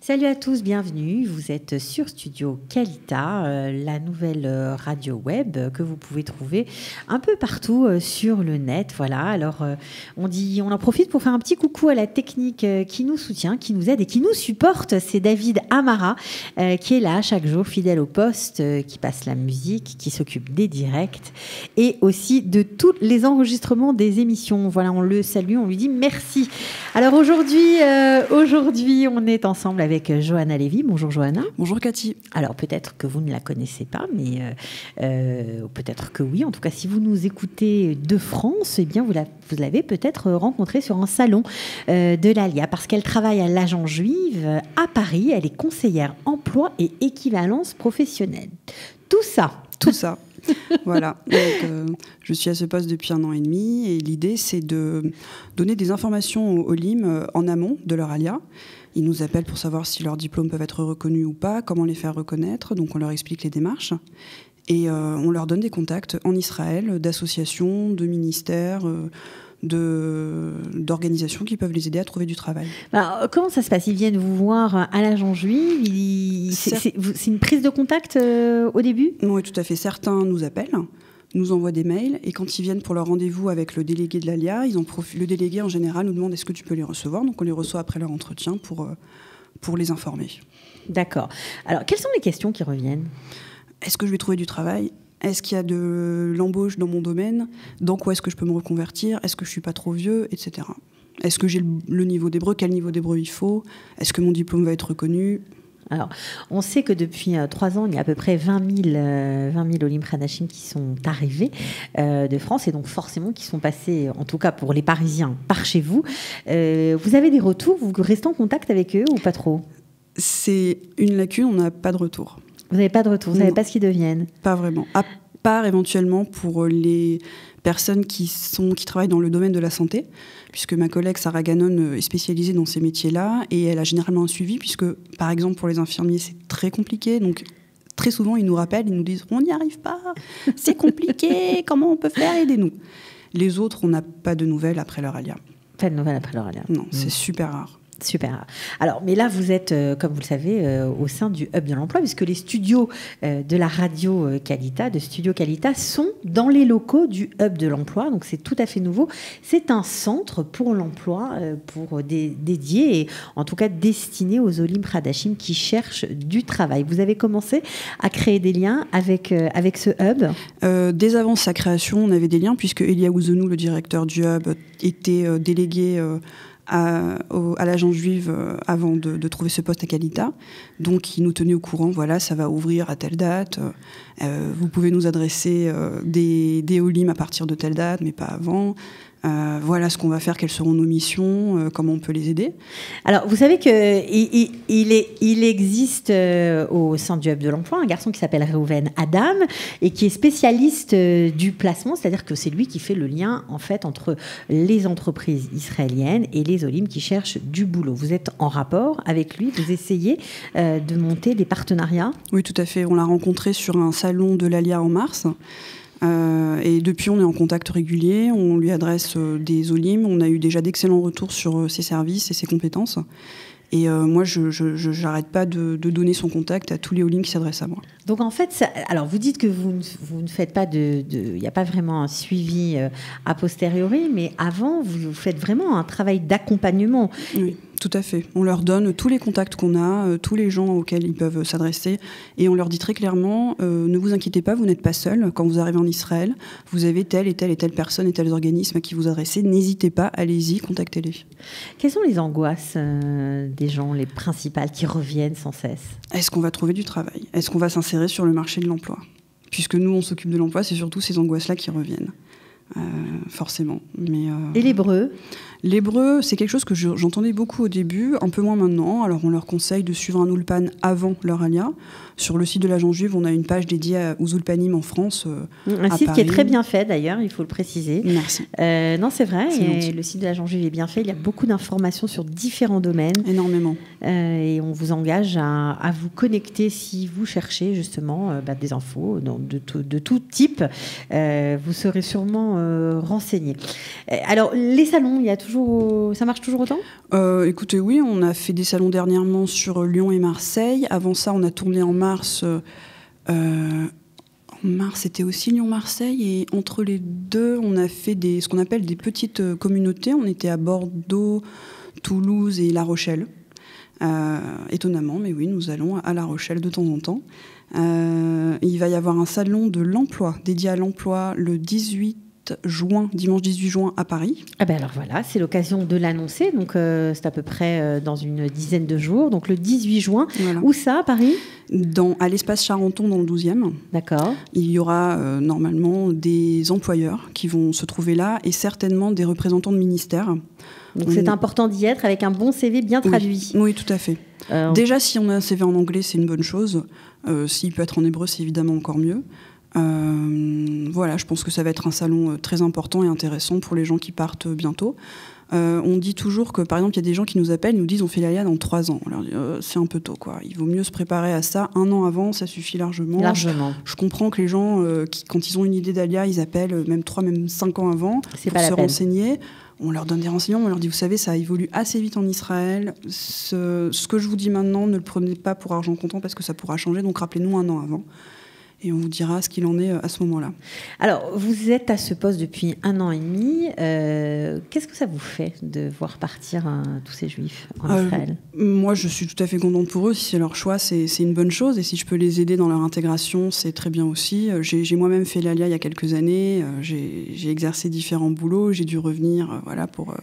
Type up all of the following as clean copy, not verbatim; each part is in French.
Salut à tous, bienvenue. Vous êtes sur Studio Qualita, la nouvelle radio web que vous pouvez trouver un peu partout sur le net. Voilà. Alors, on en profite pour faire un petit coucou à la technique qui nous soutient, qui nous aide et qui nous supporte. C'est David Amara qui est là chaque jour, fidèle au poste, qui passe la musique, qui s'occupe des directs et aussi de tous les enregistrements des émissions. Voilà, on le salue, on lui dit merci. Alors aujourd'hui, on est ensemble avec Johanna Lévy. Bonjour Johanna. Bonjour Cathy. Alors peut-être que vous ne la connaissez pas, mais peut-être que oui. En tout cas, si vous nous écoutez de France, eh bien vous l'avez peut-être rencontrée sur un salon de l'ALIA, parce qu'elle travaille à l'Agence Juive à Paris. Elle est conseillère emploi et équivalence professionnelle. Tout ça. Voilà. Donc, je suis à ce poste depuis 1 an et demi et l'idée, c'est de donner des informations aux LIM en amont de leur ALIA. Ils nous appellent pour savoir si leurs diplômes peuvent être reconnus ou pas, comment les faire reconnaître. Donc, on leur explique les démarches. Et on leur donne des contacts en Israël d'associations, de ministères, d'organisations qui peuvent les aider à trouver du travail. Alors, comment ça se passe? Ils viennent vous voir à l'Agence Juive. C'est une prise de contact au début? Oui, tout à fait. Certains nous appellent, nous envoient des mails, et quand ils viennent pour leur rendez-vous avec le délégué de l'ALIA, le délégué en général nous demande est-ce que tu peux les recevoir. Donc on les reçoit après leur entretien pour les informer. D'accord. Alors quelles sont les questions qui reviennent? Est-ce que je vais trouver du travail? Est-ce qu'il y a de l'embauche dans mon domaine? Dans quoi est-ce que je peux me reconvertir? Est-ce que je ne suis pas trop vieux? Etc. Est-ce que j'ai le niveau d'hébreu? Quel niveau d'hébreu il faut? Est-ce que mon diplôme va être reconnu? Alors, on sait que depuis 3 ans, il y a à peu près 20 000 Olim Hadashim qui sont arrivés de France et donc forcément qui sont passés, en tout cas pour les Parisiens, par chez vous. Vous avez des retours? Vous restez en contact avec eux ou pas trop? C'est une lacune, on n'a pas de retour. Vous n'avez pas de retour? Vous ne savez pas ce qu'ils deviennent? Pas vraiment. À part éventuellement pour les personnes qui travaillent dans le domaine de la santé, puisque ma collègue Sarah Gannon est spécialisée dans ces métiers-là et elle a généralement un suivi, puisque par exemple pour les infirmiers c'est très compliqué, donc très souvent ils nous rappellent, ils nous disent on n'y arrive pas, c'est compliqué, comment on peut faire, aidez-nous. Les autres, on n'a pas de nouvelles après leur ALIA. Pas de nouvelles après leur ALIA? Non, c'est super rare. Super. Alors, mais là, vous êtes, comme vous le savez, au sein du Hub de l'emploi, puisque les studios de la radio Qualita, de Studio Qualita, sont dans les locaux du Hub de l'emploi. Donc, c'est tout à fait nouveau. C'est un centre pour l'emploi, dédié et en tout cas destiné aux Olim Hadashim qui cherchent du travail. Vous avez commencé à créer des liens avec ce Hub? Dès avant sa création, on avait des liens, puisque Eliaou Zenou, le directeur du Hub, était délégué à l'Agence Juive avant de trouver ce poste à Qualita. Donc, il nous tenait au courant, voilà, ça va ouvrir à telle date, vous pouvez nous adresser des Olim à partir de telle date, mais pas avant. Voilà ce qu'on va faire, quelles seront nos missions, comment on peut les aider. Alors, vous savez qu'il existe au sein du Hub de l'emploi un garçon qui s'appelle Reuven Adam et qui est spécialiste du placement, c'est-à-dire que c'est lui qui fait le lien en fait entre les entreprises israéliennes et les Olim qui cherchent du boulot. Vous êtes en rapport avec lui, vous essayez de monter des partenariats? Oui, tout à fait. On l'a rencontré sur un salon de l'ALIA en mars. Et depuis, on est en contact régulier, on lui adresse des Olim, on a eu déjà d'excellents retours sur ses services et ses compétences. Et moi, je n'arrête pas de donner son contact à tous les Olim qui s'adressent à moi. Donc en fait, alors vous dites que vous ne faites pas il n'y a pas vraiment un suivi a posteriori, mais avant, vous faites vraiment un travail d'accompagnement. Oui. Tout à fait. On leur donne tous les contacts qu'on a, tous les gens auxquels ils peuvent s'adresser. Et on leur dit très clairement, ne vous inquiétez pas, vous n'êtes pas seul. Quand vous arrivez en Israël, vous avez telle et telle et telle personne et tels organismes à qui vous adresser. N'hésitez pas, allez-y, contactez-les. Quelles sont les angoisses des gens, les principales, qui reviennent sans cesse? Est-ce qu'on va trouver du travail? Est-ce qu'on va s'insérer sur le marché de l'emploi? Puisque nous, on s'occupe de l'emploi, c'est surtout ces angoisses-là qui reviennent. Forcément. Et l'hébreu? L'hébreu, c'est quelque chose que j'entendais beaucoup au début, un peu moins maintenant. Alors on leur conseille de suivre un ulpan avant leur alia. Sur le site de l'Agence Juive, on a une page dédiée aux ulpanim en France. Un site qui est très bien fait d'ailleurs, il faut le préciser. Merci. Non, c'est vrai, et le site de l'Agence Juive est bien fait. Il y a beaucoup d'informations sur différents domaines. Énormément. Et on vous engage à vous connecter si vous cherchez justement des infos de tout type. Vous serez sûrement renseigné. Alors, les salons, il y a toujours ça marche toujours autant? Écoutez, oui, on a fait des salons dernièrement sur Lyon et Marseille. Avant ça, on a tourné en mars. En mars, c'était aussi Lyon-Marseille. Et entre les deux, on a fait ce qu'on appelle des petites communautés. On était à Bordeaux, Toulouse et La Rochelle. Étonnamment, mais oui, nous allons à La Rochelle de temps en temps. Il va y avoir un salon de l'emploi, dédié à l'emploi, le 18 juin, dimanche 18 juin à Paris. Ah ben alors voilà, c'est l'occasion de l'annoncer. Donc c'est à peu près dans une dizaine de jours. Donc le 18 juin. Voilà. Où ça, à Paris? À l'espace Charenton, dans le 12e. D'accord. Il y aura normalement des employeurs qui vont se trouver là et certainement des représentants de ministères. Donc c'est important d'y être avec un bon CV bien traduit. Oui, tout à fait. Déjà, si on a un CV en anglais, c'est une bonne chose. S'il peut être en hébreu, c'est évidemment encore mieux. Voilà, je pense que ça va être un salon très important et intéressant pour les gens qui partent bientôt. On dit toujours que, par exemple, il y a des gens qui nous appellent, nous disent on fait l'ALIA dans 3 ans. Alors, c'est un peu tôt, quoi. Il vaut mieux se préparer à ça 1 an avant, ça suffit largement. Je comprends que les gens, quand ils ont une idée d'ALIA, ils appellent même 3, même 5 ans avant pour se renseigner. On leur donne des renseignements, on leur dit, vous savez, ça évolue assez vite en Israël. Ce que je vous dis maintenant, ne le prenez pas pour argent comptant parce que ça pourra changer, donc rappelez-nous 1 an avant. Et on vous dira ce qu'il en est à ce moment-là. Alors, vous êtes à ce poste depuis 1 an et demi. Qu'est-ce que ça vous fait de voir partir tous ces Juifs en Israël? Moi, je suis tout à fait contente pour eux. Si c'est leur choix, c'est une bonne chose. Et si je peux les aider dans leur intégration, c'est très bien aussi. J'ai moi-même fait l'ALIA il y a quelques années. J'ai exercé différents boulots. J'ai dû revenir pour...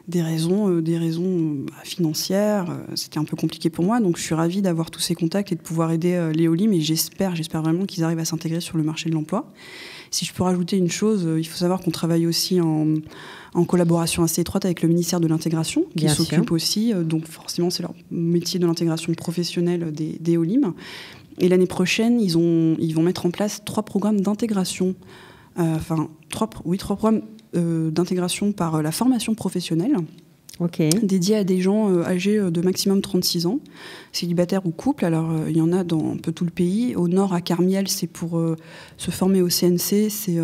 des raisons financières. C'était un peu compliqué pour moi, donc je suis ravie d'avoir tous ces contacts et de pouvoir aider les Olim, et j'espère vraiment qu'ils arrivent à s'intégrer sur le marché de l'emploi. Si je peux rajouter une chose, il faut savoir qu'on travaille aussi en collaboration assez étroite avec le ministère de l'Intégration, qui s'occupe aussi, donc forcément c'est leur métier de l'intégration professionnelle des Olim. Et l'année prochaine, ils vont mettre en place 3 programmes d'intégration, 3 programmes d'intégration par la formation professionnelle, dédiée à des gens âgés de maximum 36 ans, célibataires ou couples. Alors, il y en a dans un peu tout le pays. Au nord, à Carmiel, c'est pour se former au CNC, c'est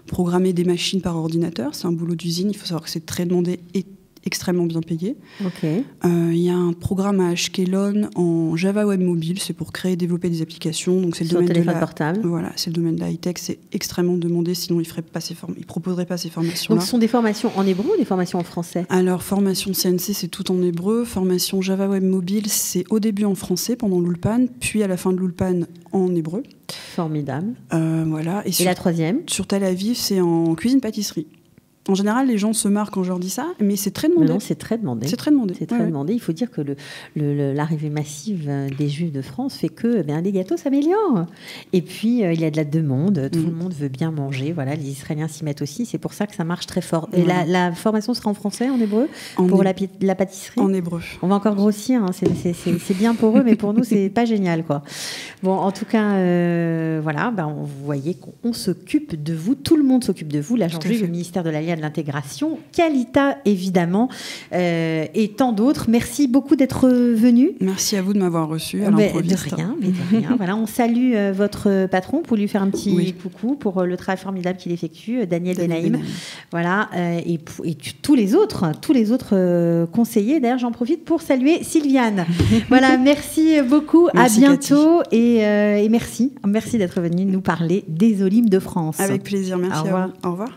programmer des machines par ordinateur. C'est un boulot d'usine. Il faut savoir que c'est très demandé et extrêmement bien payé. Il y a un programme à Ashkelon en Java Web Mobile, c'est pour créer et développer des applications. Donc c'est le domaine portable. Voilà, c'est le domaine de la high-tech, c'est extrêmement demandé, sinon ils ne proposeraient pas ces formations-là. Donc ce sont des formations en hébreu ou des formations en français? Alors, formation CNC, c'est tout en hébreu. Formation Java Web Mobile, c'est au début en français pendant l'Ulpan, puis à la fin de l'Ulpan en hébreu. Formidable. Voilà. Et la troisième? Sur Tel Aviv, c'est en cuisine-pâtisserie. En général, les gens se marrent quand je leur dis ça, mais c'est très demandé. Non, c'est très demandé. C'est très demandé. C'est très demandé. Il faut dire que l'arrivée massive des Juifs de France fait que les gâteaux s'améliorent. Et puis, il y a de la demande. Tout le monde veut bien manger. Voilà, les Israéliens s'y mettent aussi. C'est pour ça que ça marche très fort. Et la formation sera en français, en hébreu, pour la pâtisserie? En hébreu. On va encore grossir. Hein. C'est bien pour eux, mais pour nous, c'est pas génial, quoi. Bon, en tout cas, vous voyez qu'on s'occupe de vous. Tout le monde s'occupe de vous. L'agence juive, le ministère de l'Alliance, de l'intégration, Qualita évidemment, et tant d'autres. Merci beaucoup d'être venu. Merci à vous de m'avoir reçu à l'improviste. De rien. Voilà, on salue votre patron pour lui faire un petit coucou pour le travail formidable qu'il effectue, Daniel Benaïm. Voilà, et tous les autres conseillers. D'ailleurs, j'en profite pour saluer Sylviane. Voilà, merci beaucoup. Merci, à bientôt, et merci d'être venu nous parler des Olim de France. Avec plaisir. Merci. Au revoir. Au revoir.